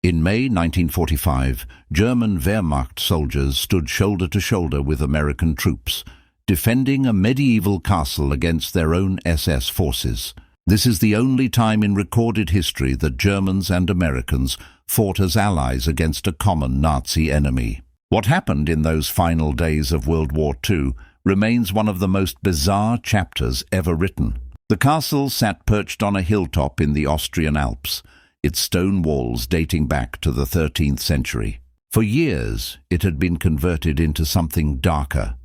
In May 1945, German Wehrmacht soldiers stood shoulder to shoulder with American troops, defending a medieval castle against their own SS forces. This is the only time in recorded history that Germans and Americans fought as allies against a common Nazi enemy. What happened in those final days of World War II remains one of the most bizarre chapters ever written. The castle sat perched on a hilltop in the Austrian Alps, its stone walls dating back to the 13th century. For years, it had been converted into something darker,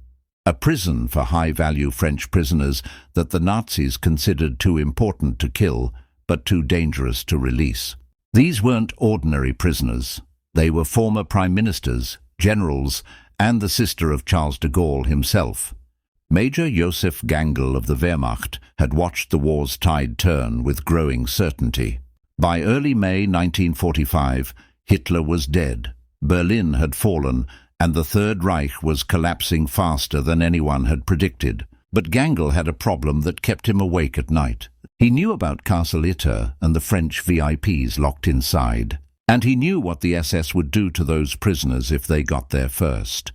a prison for high-value French prisoners that the Nazis considered too important to kill, but too dangerous to release. These weren't ordinary prisoners. They were former prime ministers, generals, and the sister of Charles de Gaulle himself. Major Josef Gangl of the Wehrmacht had watched the war's tide turn with growing certainty. By early May 1945, Hitler was dead, Berlin had fallen, and the Third Reich was collapsing faster than anyone had predicted. But Gangl had a problem that kept him awake at night. He knew about Castle Itter and the French VIPs locked inside, and he knew what the SS would do to those prisoners if they got there first.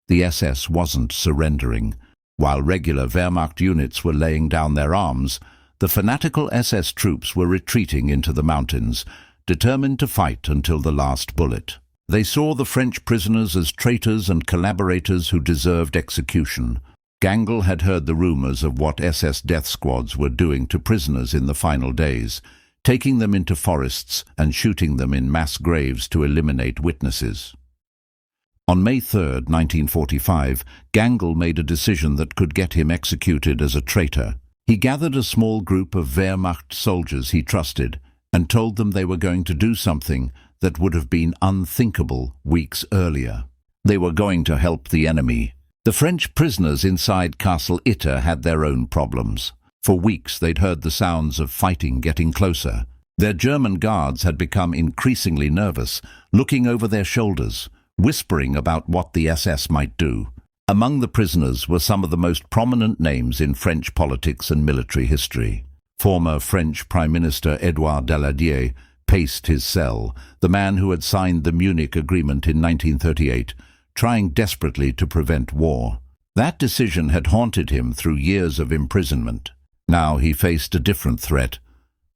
The SS wasn't surrendering. While regular Wehrmacht units were laying down their arms, the fanatical SS troops were retreating into the mountains, determined to fight until the last bullet. They saw the French prisoners as traitors and collaborators who deserved execution. Gangl had heard the rumors of what SS death squads were doing to prisoners in the final days, taking them into forests and shooting them in mass graves to eliminate witnesses. On May 3, 1945, Gangl made a decision that could get him executed as a traitor. He gathered a small group of Wehrmacht soldiers he trusted and told them they were going to do something that would have been unthinkable weeks earlier. They were going to help the enemy. The French prisoners inside Castle Itter had their own problems. For weeks they'd heard the sounds of fighting getting closer. Their German guards had become increasingly nervous, looking over their shoulders, whispering about what the SS might do. Among the prisoners were some of the most prominent names in French politics and military history. Former French Prime Minister Édouard Daladier paced his cell, the man who had signed the Munich Agreement in 1938, trying desperately to prevent war. That decision had haunted him through years of imprisonment. Now he faced a different threat,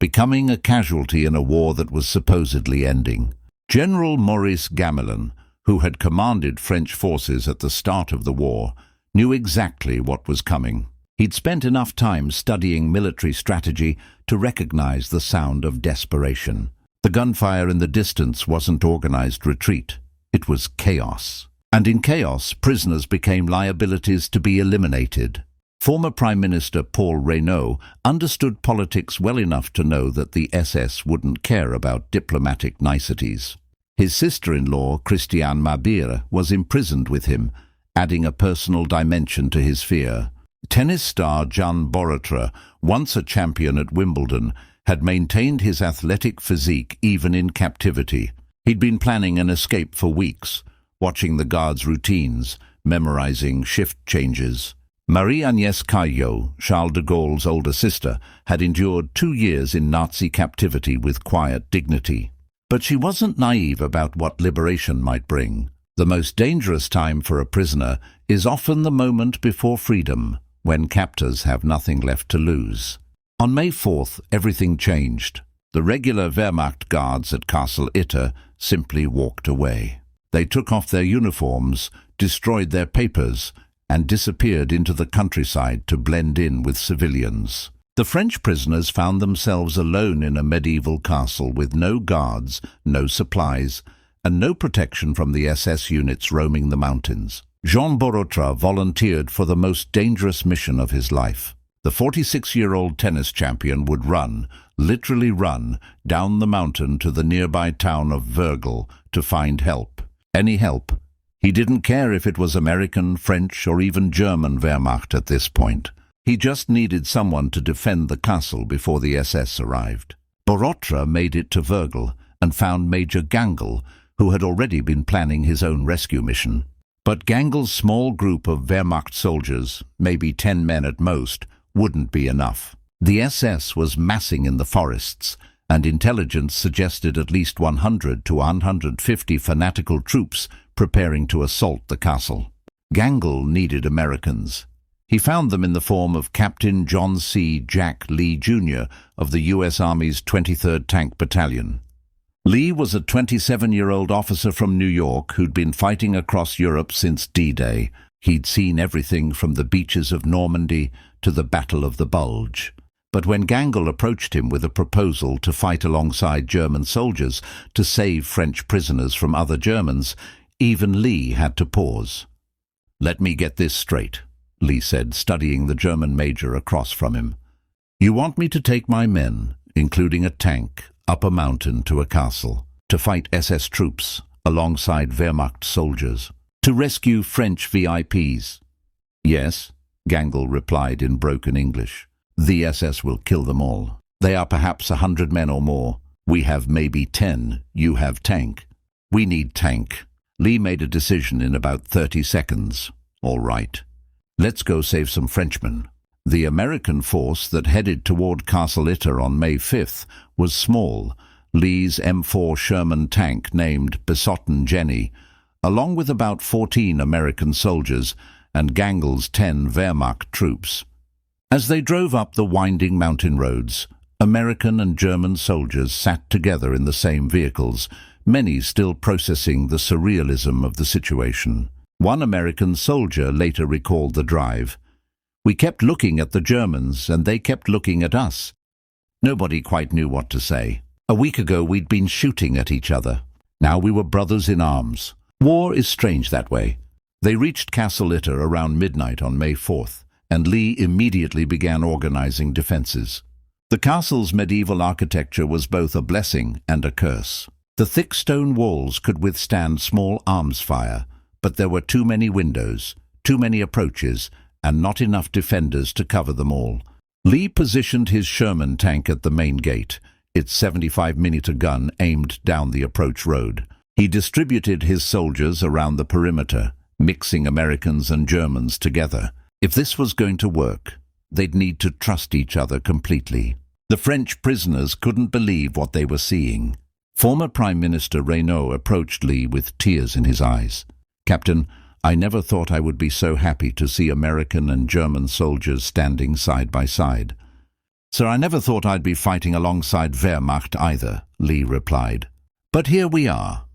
becoming a casualty in a war that was supposedly ending. General Maurice Gamelin, who had commanded French forces at the start of the war, knew exactly what was coming. He'd spent enough time studying military strategy to recognize the sound of desperation. The gunfire in the distance wasn't organized retreat. It was chaos. And in chaos, prisoners became liabilities to be eliminated. Former Prime Minister Paul Reynaud understood politics well enough to know that the SS wouldn't care about diplomatic niceties. His sister-in-law, Christiane Mabir, was imprisoned with him, adding a personal dimension to his fear. Tennis star Jan Borotra, once a champion at Wimbledon, had maintained his athletic physique even in captivity. He'd been planning an escape for weeks, watching the guards' routines, memorizing shift changes. Marie-Agnès Caillot, Charles de Gaulle's older sister, had endured 2 years in Nazi captivity with quiet dignity. But she wasn't naive about what liberation might bring. The most dangerous time for a prisoner is often the moment before freedom, when captors have nothing left to lose. On May 4th, everything changed. The regular Wehrmacht guards at Castle Itter simply walked away. They took off their uniforms, destroyed their papers, and disappeared into the countryside to blend in with civilians. The French prisoners found themselves alone in a medieval castle with no guards, no supplies, and no protection from the SS units roaming the mountains. Jean Borotra volunteered for the most dangerous mission of his life. The 46-year-old tennis champion would run, literally run, down the mountain to the nearby town of Vergel to find help. Any help. He didn't care if it was American, French, or even German Wehrmacht at this point. He just needed someone to defend the castle before the SS arrived. Borotra made it to Vergel and found Major Gangl, who had already been planning his own rescue mission. But Gangl's small group of Wehrmacht soldiers, maybe 10 men at most, wouldn't be enough. The SS was massing in the forests, and intelligence suggested at least 100 to 150 fanatical troops preparing to assault the castle. Gangle needed Americans. He found them in the form of Captain John C. Jack Lee, Jr. of the U.S. Army's 23rd Tank Battalion. Lee was a 27-year-old officer from New York who'd been fighting across Europe since D-Day. He'd seen everything from the beaches of Normandy to the Battle of the Bulge. But when Gangle approached him with a proposal to fight alongside German soldiers to save French prisoners from other Germans, even Lee had to pause. "Let me get this straight," Lee said, studying the German major across from him. "You want me to take my men, including a tank, up a mountain to a castle, to fight SS troops alongside Wehrmacht soldiers, to rescue French VIPs?" "Yes," Gangle replied in broken English. "The SS will kill them all. They are perhaps 100 men or more. We have maybe 10. You have tank. We need tank." Lee made a decision in about 30 seconds. "All right. Let's go save some Frenchmen." The American force that headed toward Castle Itter on May 5th was small. Lee's M4 Sherman tank named Besotten Jenny, along with about 14 American soldiers and Gangle's 10 Wehrmacht troops. As they drove up the winding mountain roads, American and German soldiers sat together in the same vehicles, many still processing the surrealism of the situation. One American soldier later recalled the drive. "We kept looking at the Germans, and they kept looking at us. Nobody quite knew what to say. A week ago we'd been shooting at each other. Now we were brothers in arms. War is strange that way." They reached Castle Itter around midnight on May 4th, and Lee immediately began organizing defenses. The castle's medieval architecture was both a blessing and a curse. The thick stone walls could withstand small arms fire, but there were too many windows, too many approaches, and not enough defenders to cover them all. Lee positioned his Sherman tank at the main gate, its 75mm gun aimed down the approach road. He distributed his soldiers around the perimeter, mixing Americans and Germans together. If this was going to work, they'd need to trust each other completely. The French prisoners couldn't believe what they were seeing. Former Prime Minister Reynaud approached Lee with tears in his eyes. "Captain, I never thought I would be so happy to see American and German soldiers standing side by side." "Sir, I never thought I'd be fighting alongside Wehrmacht either," Lee replied. "But here we are."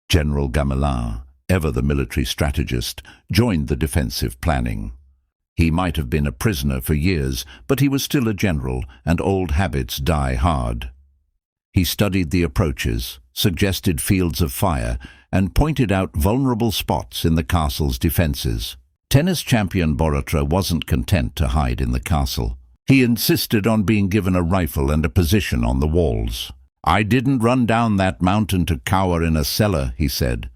General Gamelin, ever the military strategist, joined the defensive planning. He might have been a prisoner for years, but he was still a general, and old habits die hard. He studied the approaches, suggested fields of fire, and pointed out vulnerable spots in the castle's defenses. Tennis champion Borotra wasn't content to hide in the castle. He insisted on being given a rifle and a position on the walls. "I didn't run down that mountain to cower in a cellar," he said.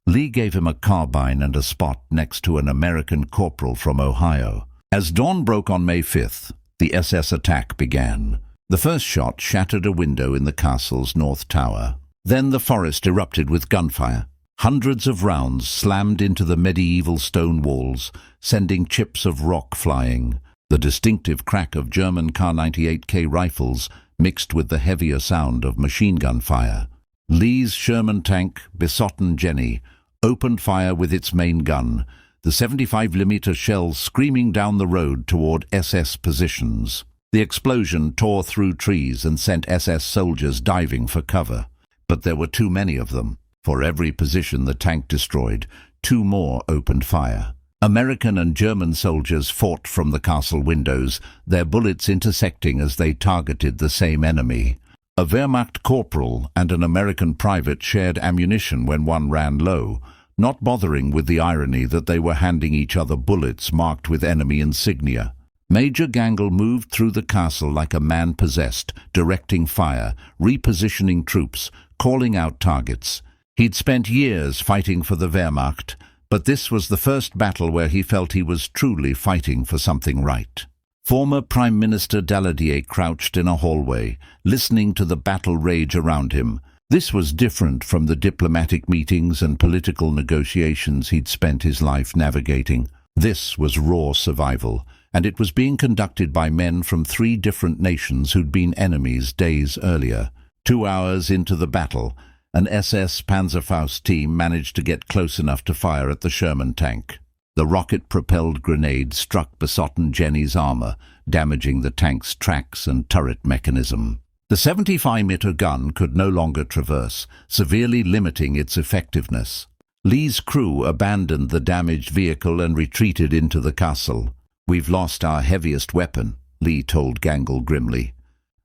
Lee gave him a carbine and a spot next to an American corporal from Ohio. As dawn broke on May 5th, the SS attack began. The first shot shattered a window in the castle's north tower. Then the forest erupted with gunfire. Hundreds of rounds slammed into the medieval stone walls, sending chips of rock flying. The distinctive crack of German Kar-98K rifles mixed with the heavier sound of machine gun fire. Lee's Sherman tank, Besotten Jenny, opened fire with its main gun, the 75mm shells screaming down the road toward SS positions. The explosion tore through trees and sent SS soldiers diving for cover. But there were too many of them. For every position the tank destroyed, 2 more opened fire. American and German soldiers fought from the castle windows, their bullets intersecting as they targeted the same enemy. A Wehrmacht corporal and an American private shared ammunition when one ran low, not bothering with the irony that they were handing each other bullets marked with enemy insignia. Major Gangle moved through the castle like a man possessed, directing fire, repositioning troops, calling out targets. He'd spent years fighting for the Wehrmacht, but this was the first battle where he felt he was truly fighting for something right. Former Prime Minister Daladier crouched in a hallway, listening to the battle rage around him. This was different from the diplomatic meetings and political negotiations he'd spent his life navigating. This was raw survival, and it was being conducted by men from 3 different nations who'd been enemies days earlier. 2 hours into the battle, an SS Panzerfaust team managed to get close enough to fire at the Sherman tank. The rocket-propelled grenade struck besotten Jenny's armor, damaging the tank's tracks and turret mechanism. The 75mm gun could no longer traverse, severely limiting its effectiveness. Lee's crew abandoned the damaged vehicle and retreated into the castle. "We've lost our heaviest weapon," Lee told Gangle grimly.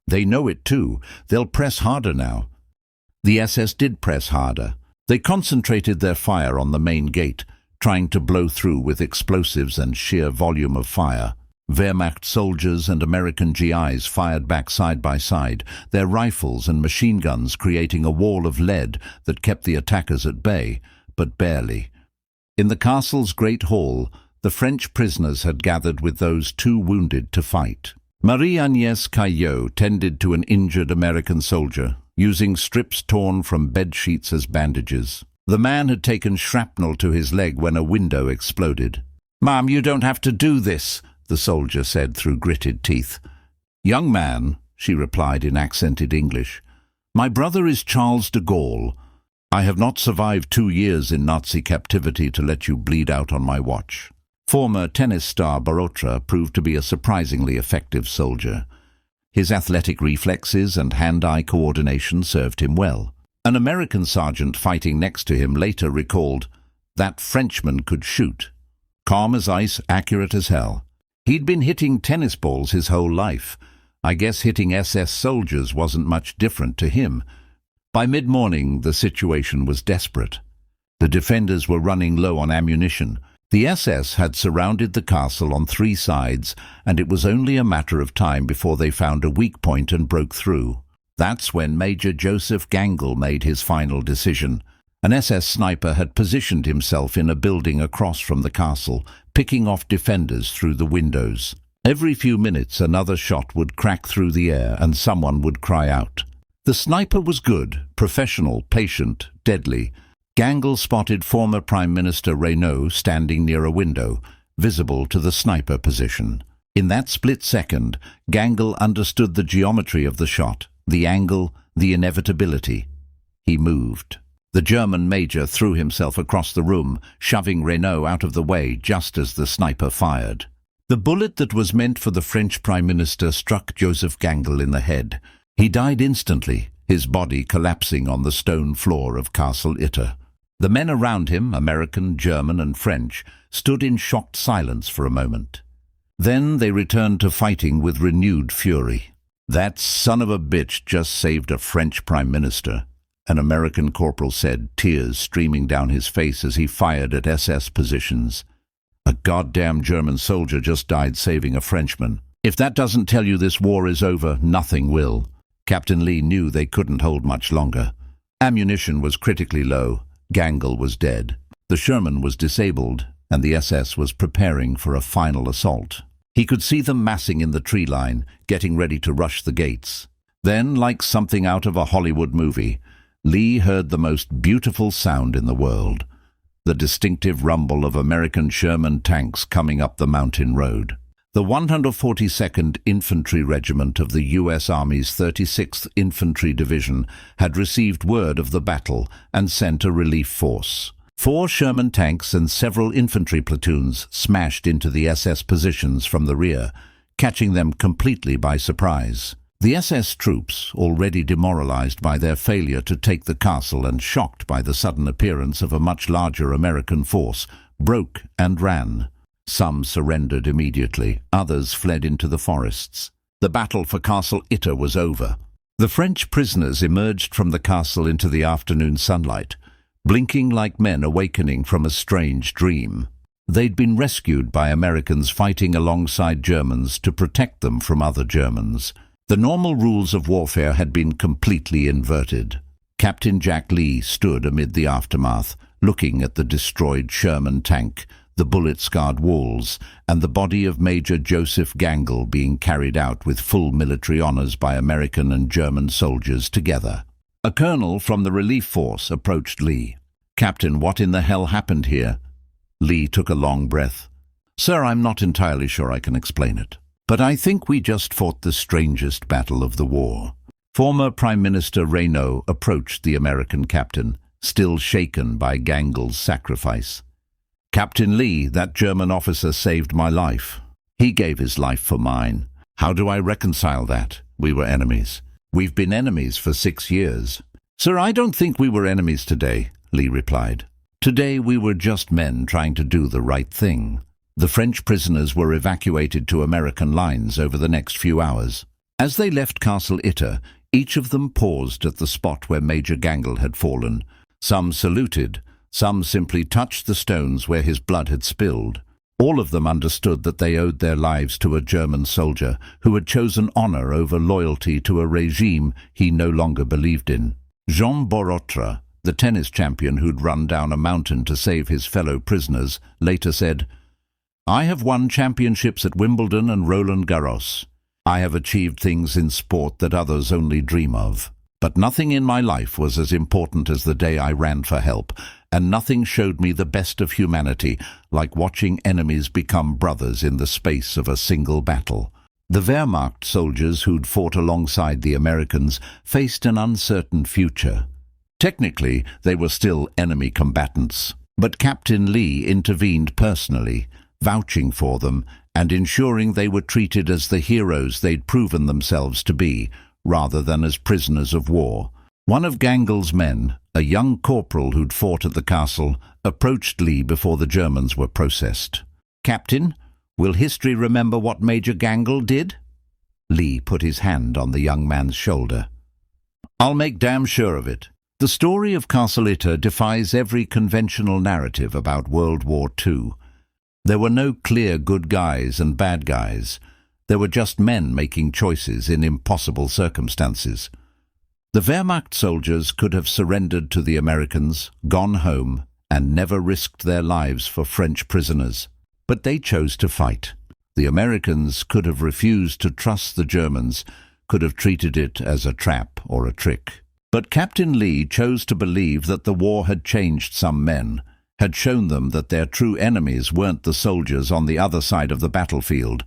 "They know it too. They'll press harder now." The SS did press harder. They concentrated their fire on the main gate, trying to blow through with explosives and sheer volume of fire. Wehrmacht soldiers and American GIs fired back side by side, their rifles and machine guns creating a wall of lead that kept the attackers at bay, but barely. In the castle's great hall, the French prisoners had gathered with those too wounded to fight. Marie-Agnès Caillot tended to an injured American soldier, using strips torn from bed sheets as bandages. The man had taken shrapnel to his leg when a window exploded. "Ma'am, you don't have to do this," the soldier said through gritted teeth. "Young man," she replied in accented English, "my brother is Charles de Gaulle. I have not survived 2 years in Nazi captivity to let you bleed out on my watch." Former tennis star Barotra proved to be a surprisingly effective soldier. His athletic reflexes and hand-eye coordination served him well. An American sergeant fighting next to him later recalled, "That Frenchman could shoot. Calm as ice, accurate as hell. He'd been hitting tennis balls his whole life. I guess hitting SS soldiers wasn't much different to him." By mid-morning, the situation was desperate. The defenders were running low on ammunition. The SS had surrounded the castle on 3 sides, and it was only a matter of time before they found a weak point and broke through. That's when Major Joseph Gangle made his final decision. An SS sniper had positioned himself in a building across from the castle, picking off defenders through the windows. Every few minutes another shot would crack through the air and someone would cry out. The sniper was good, professional, patient, deadly. Gangle spotted former Prime Minister Reynaud standing near a window, visible to the sniper position. In that split second, Gangle understood the geometry of the shot, the angle, the inevitability. He moved. The German major threw himself across the room, shoving Reynaud out of the way just as the sniper fired. The bullet that was meant for the French Prime Minister struck Joseph Gangle in the head. He died instantly, his body collapsing on the stone floor of Castle Itter. The men around him, American, German and French, stood in shocked silence for a moment. Then they returned to fighting with renewed fury. "That son of a bitch just saved a French Prime Minister," an American corporal said, tears streaming down his face as he fired at SS positions. "A goddamn German soldier just died saving a Frenchman. If that doesn't tell you this war is over, nothing will." Captain Lee knew they couldn't hold much longer. Ammunition was critically low. Gangle was dead. The Sherman was disabled, and the SS was preparing for a final assault. He could see them massing in the tree line, getting ready to rush the gates. Then, like something out of a Hollywood movie, Lee heard the most beautiful sound in the world, the distinctive rumble of American Sherman tanks coming up the mountain road. The 142nd Infantry Regiment of the U.S. Army's 36th Infantry Division had received word of the battle and sent a relief force. 4 Sherman tanks and several infantry platoons smashed into the SS positions from the rear, catching them completely by surprise. The SS troops, already demoralized by their failure to take the castle and shocked by the sudden appearance of a much larger American force, broke and ran. Some surrendered immediately, others fled into the forests. The battle for Castle Itter was over. The French prisoners emerged from the castle into the afternoon sunlight, blinking like men awakening from a strange dream. They'd been rescued by Americans fighting alongside Germans to protect them from other Germans. The normal rules of warfare had been completely inverted. Captain Jack Lee stood amid the aftermath, looking at the destroyed Sherman tank, the bullet-scarred walls, and the body of Major Joseph Gangle being carried out with full military honors by American and German soldiers together. A colonel from the relief force approached Lee. "Captain, what in the hell happened here?" Lee took a long breath. "Sir, I'm not entirely sure I can explain it. But I think we just fought the strangest battle of the war. Former Prime Minister Reynaud approached the American captain, still shaken by Gangel's sacrifice. "Captain Lee, that German officer saved my life. He gave his life for mine. How do I reconcile that? We were enemies. We've been enemies for 6 years." "Sir, I don't think we were enemies today," Lee replied. "Today we were just men trying to do the right thing." The French prisoners were evacuated to American lines over the next few hours. As they left Castle Itter, each of them paused at the spot where Major Gangel had fallen. Some saluted, some simply touched the stones where his blood had spilled. All of them understood that they owed their lives to a German soldier who had chosen honor over loyalty to a regime he no longer believed in. Jean Borotra, the tennis champion who'd run down a mountain to save his fellow prisoners, later said, "I have won championships at Wimbledon and Roland Garros. I have achieved things in sport that others only dream of. But nothing in my life was as important as the day I ran for help, and nothing showed me the best of humanity like watching enemies become brothers in the space of a single battle." The Wehrmacht soldiers who'd fought alongside the Americans faced an uncertain future. Technically, they were still enemy combatants, but Captain Lee intervened personally, vouching for them and ensuring they were treated as the heroes they'd proven themselves to be, rather than as prisoners of war. One of Gangel's men, a young corporal who'd fought at the castle, approached Lee before the Germans were processed. "Captain, will history remember what Major Gangel did?" Lee put his hand on the young man's shoulder. "I'll make damn sure of it." The story of Castle Itter defies every conventional narrative about World War II. There were no clear good guys and bad guys. There were just men making choices in impossible circumstances. The Wehrmacht soldiers could have surrendered to the Americans, gone home, and never risked their lives for French prisoners. But they chose to fight. The Americans could have refused to trust the Germans, could have treated it as a trap or a trick. But Captain Lee chose to believe that the war had changed some men, had shown them that their true enemies weren't the soldiers on the other side of the battlefield,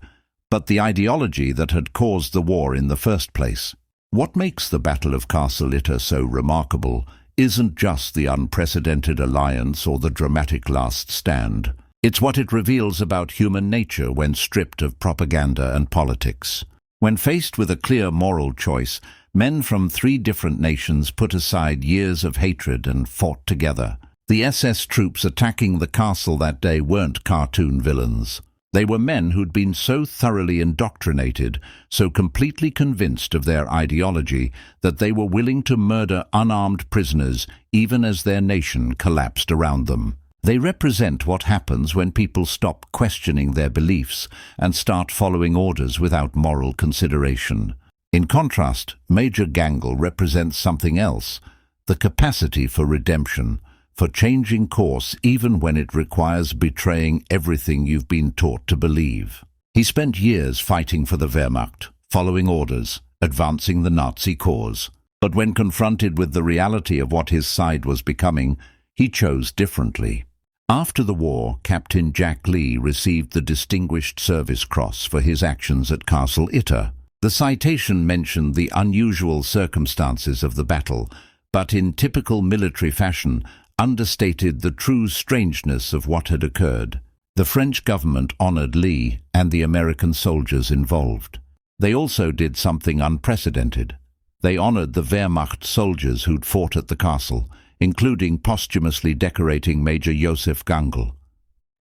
but the ideology that had caused the war in the first place. What makes the Battle of Castle Itter so remarkable isn't just the unprecedented alliance or the dramatic last stand. It's what it reveals about human nature when stripped of propaganda and politics. When faced with a clear moral choice, men from 3 different nations put aside years of hatred and fought together. The SS troops attacking the castle that day weren't cartoon villains. They were men who'd been so thoroughly indoctrinated, so completely convinced of their ideology, that they were willing to murder unarmed prisoners even as their nation collapsed around them. They represent what happens when people stop questioning their beliefs and start following orders without moral consideration. In contrast, Major Gangel represents something else, the capacity for redemption, for changing course even when it requires betraying everything you've been taught to believe. He spent years fighting for the Wehrmacht, following orders, advancing the Nazi cause. But when confronted with the reality of what his side was becoming, he chose differently. After the war, Captain Jack Lee received the Distinguished Service Cross for his actions at Castle Itter. The citation mentioned the unusual circumstances of the battle, but in typical military fashion, understated the true strangeness of what had occurred. The French government honored Lee and the American soldiers involved. They also did something unprecedented. They honored the Wehrmacht soldiers who'd fought at the castle, including posthumously decorating Major Joseph Gangel.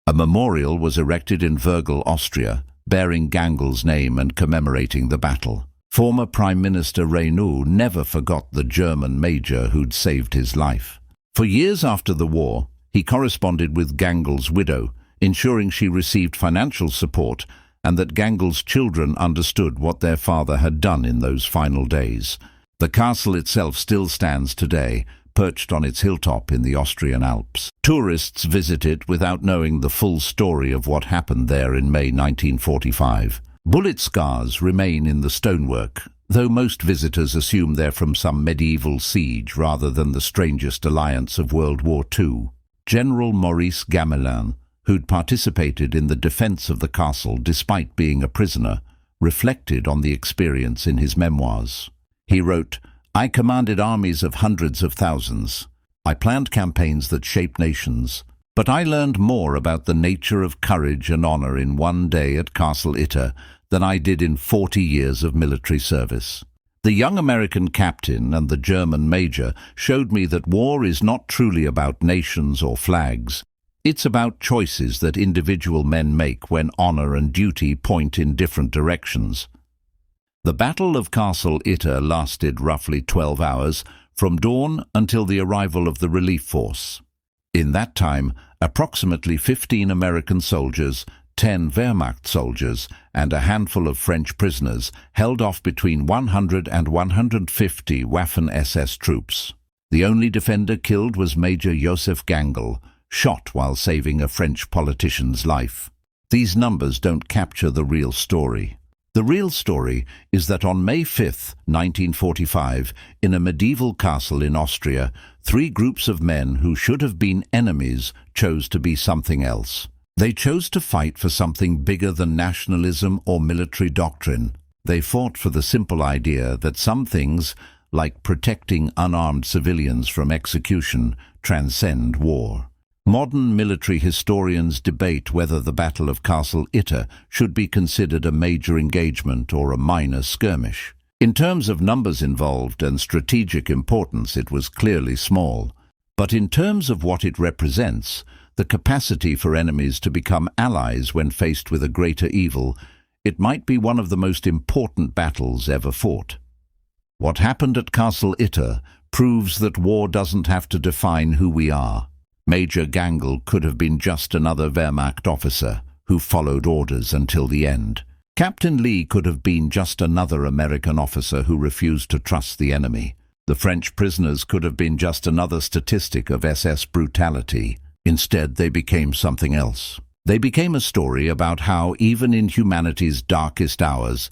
A memorial was erected in Würgl, Austria, bearing Gangel's name and commemorating the battle. Former Prime Minister Reynaud never forgot the German major who'd saved his life. For years after the war, he corresponded with Gangel's widow, ensuring she received financial support and that Gangel's children understood what their father had done in those final days. The castle itself still stands today, perched on its hilltop in the Austrian Alps. Tourists visit it without knowing the full story of what happened there in May 1945. Bullet scars remain in the stonework, though most visitors assume they're from some medieval siege rather than the strangest alliance of World War II. General Maurice Gamelin, who'd participated in the defense of the castle despite being a prisoner, reflected on the experience in his memoirs. He wrote, "I commanded armies of hundreds of thousands. I planned campaigns that shaped nations. But I learned more about the nature of courage and honor in one day at Castle Itter than I did in 40 years of military service. The young American captain and the German major showed me that war is not truly about nations or flags. It's about choices that individual men make when honor and duty point in different directions." The Battle of Castle Itter lasted roughly 12 hours, from dawn until the arrival of the relief force. In that time, approximately 15 American soldiers, 10 Wehrmacht soldiers, and a handful of French prisoners held off between 100 and 150 Waffen-SS troops. The only defender killed was Major Joseph Gangl, shot while saving a French politician's life. These numbers don't capture the real story. The real story is that on May 5, 1945, in a medieval castle in Austria, 3 groups of men who should have been enemies chose to be something else. They chose to fight for something bigger than nationalism or military doctrine. They fought for the simple idea that some things, like protecting unarmed civilians from execution, transcend war. Modern military historians debate whether the Battle of Castle Itter should be considered a major engagement or a minor skirmish. In terms of numbers involved and strategic importance, it was clearly small. But in terms of what it represents, the capacity for enemies to become allies when faced with a greater evil, it might be one of the most important battles ever fought. What happened at Castle Itter proves that war doesn't have to define who we are. Major Gangl could have been just another Wehrmacht officer who followed orders until the end. Captain Lee could have been just another American officer who refused to trust the enemy. The French prisoners could have been just another statistic of SS brutality. Instead, they became something else. They became a story about how, even in humanity's darkest hours,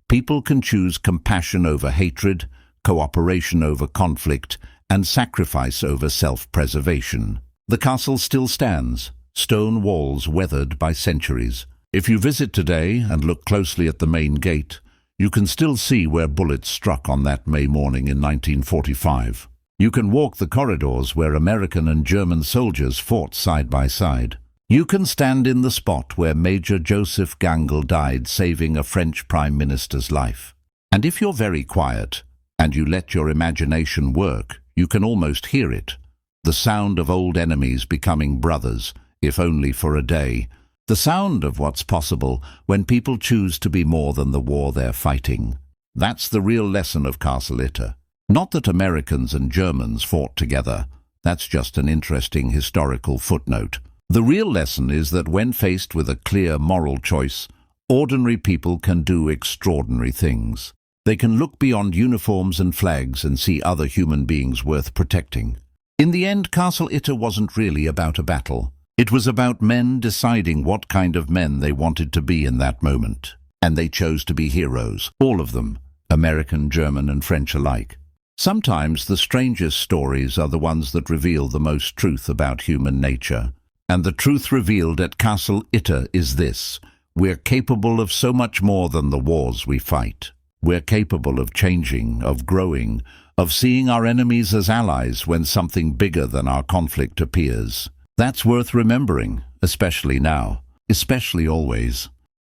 people can choose compassion over hatred, cooperation over conflict, and sacrifice over self-preservation. The castle still stands, stone walls weathered by centuries. If you visit today and look closely at the main gate, you can still see where bullets struck on that May morning in 1945. You can walk the corridors where American and German soldiers fought side by side. You can stand in the spot where Major Joseph Gangl died, saving a French Prime Minister's life. And if you're very quiet and you let your imagination work, you can almost hear it. The sound of old enemies becoming brothers, if only for a day. The sound of what's possible when people choose to be more than the war they're fighting. That's the real lesson of Castle Itter. Not that Americans and Germans fought together. That's just an interesting historical footnote. The real lesson is that when faced with a clear moral choice, ordinary people can do extraordinary things. They can look beyond uniforms and flags and see other human beings worth protecting. In the end, Castle Itter wasn't really about a battle. It was about men deciding what kind of men they wanted to be in that moment. And they chose to be heroes, all of them, American, German, and French alike. Sometimes the strangest stories are the ones that reveal the most truth about human nature. And the truth revealed at Castle Itter is this: we're capable of so much more than the wars we fight. We're capable of changing, of growing, of seeing our enemies as allies when something bigger than our conflict appears. That's worth remembering, especially now, especially always.